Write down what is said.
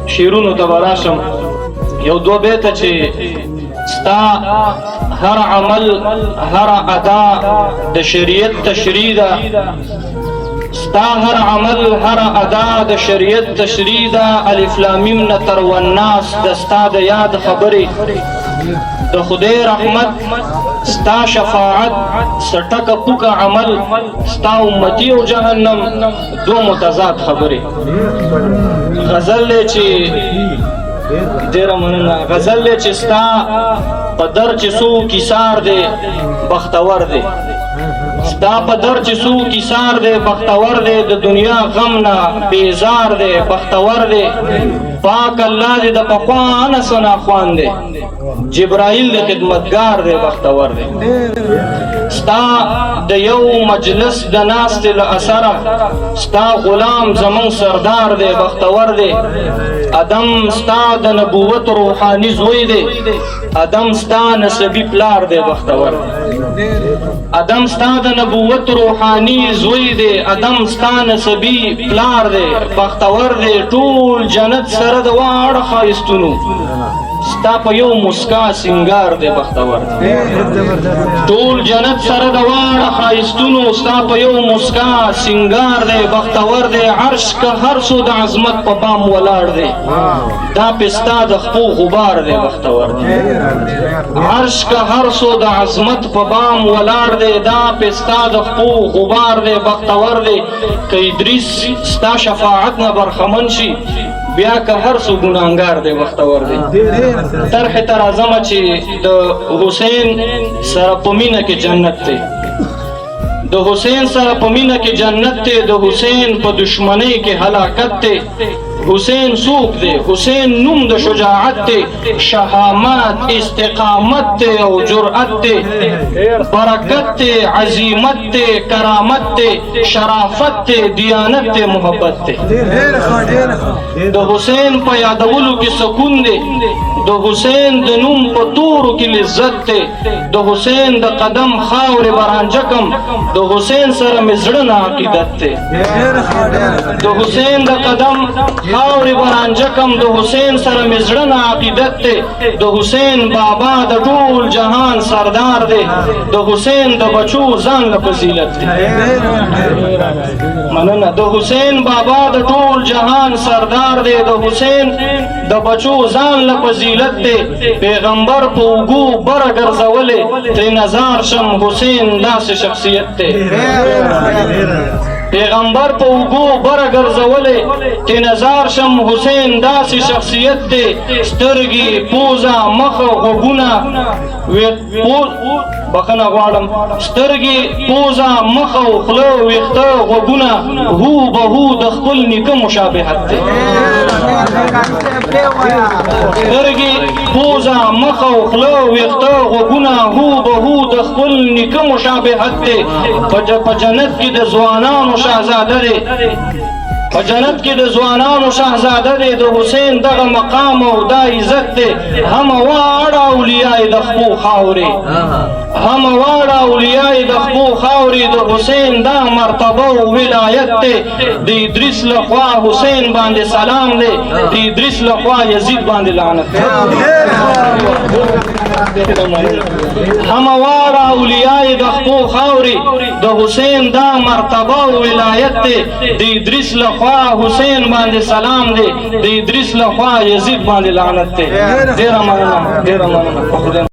شیرونو ته براشم یو دو بیته چې ستا هر عمل هر ادا د شریعت تشریع ده، ستا هر عمل هر ادا د شریعت تشریع ده. الف لام میم نه تر والناس د ستا د یاد خبرې، د خدای رحمت ستا شفاعت سټکه پوکه عمل، ستا امتی او جهنم دو متضاد خبرې. غزل چې ډیره مننه، غزل چې ستا په در چې څو کیسار دی بختور دی، ستا په در چې څو کیسار دی بختور دی، د دنیا غم نه بیزار دی بختور دی. پاک الله دې د پخوا نه ثنا خوان دی، جبرائیل د خدمتګار دی بختور دی. ستا د یو مجلس د ناستې له اثره ستا غلام زمون سردار دی بختور دی. ادم ستا د نبوت روحانی زوی دی، ادم ستا نسبی پلار دی بختور دی. ادم ستا د نبوت روحانی زوی دی، ادم ستا نسبی پلار دی بختور دی. ټول جنت سره د واړه ښایستونو ستا په یو مسکا سنگار دی بختور دی. ټول جنت سره د واړه ښایستونو ستا په یو مسکا سنگار دی بختور دی. عرش که هر څو د عظمت په بام ولاړ دی، دا پستا د خپو غبار دی بختور دی. عرش که هر څو د عظمت په بام ولاړ دی، دا پستا د خپو غبار دی بختور دی. که ادریس ستا شفاعت نه برخمن شي، بیا که هر څو ګناهګار دی بختور دی. طرح تر اعظمه چې د حسین سره په مینه کې جنت دی، د حسین سره په مینه کې جنت دی، د حسین په دشمنۍ کې هلاکت دی. حسین څوک دی؟ حسین نوم د شجاعت دی، شهامت استقامت دی او جرأت دی، برکت دی عظیمت دی کرامت دی شرافت دی دیانت دی محبت دی. د حسین په یادولو کې سکون دی، د حسین د نوم په تورو کې لذت دی، د حسین د قدم خاورې برانجکم، د حسین سره مې زړه نه عقیدت دی. د حسین د قدم خاورې برانجکم، د حسین سره مې زړه نه عقیدت دی. د حسین بابا د ټول جهان سردار دی، د حسین د بچو ځان له فضیلت دی. مننه. د حسین بابا د ټول جهان سردار دی، د حسین د بچو ځان له فضیلت دی. پیغمبر په اوږو بره ګرځولې ترې نظار شم، حسین داسې شخصیت دی. پیغمبر په اوږو بره ګرځولې ترې نظار شم، حسین داسې شخصیت دی. سترګې پوزه مخه غوږونه بخښنه غواړم، سترګې پوزه مخه خوله ویښته غوږونه هو به هو د خپل نیکه مشابهت دی. سترګې پوزه مخه خوله ویښته غوږونه هو به هو د خپل نیکه مشابهت دی. په جنت کې د ځوانانو شهزاده دی، په جنت کې د ځوانانو شهزاده دی. د حسین دغه مقام او دا عزت دی، هم واړه اولیاء د خپو خاورې، هم واړه اولیاء د خپو خاورې. د حسین دا مرتبه او ولایت دی، د ادریس لخوا حسین باندې سلام دی، د ادریس لخوا یزید باندې لعنت دی. هم واړه اولیاء د خپو خاورې، د حسین دا مرتبه او ولایت دی، د ادریس لخوا حسین باندې سلام دی، د ادریس لخوا یزید باندې لعنت دی. ډیره مننه، ډیره مننه.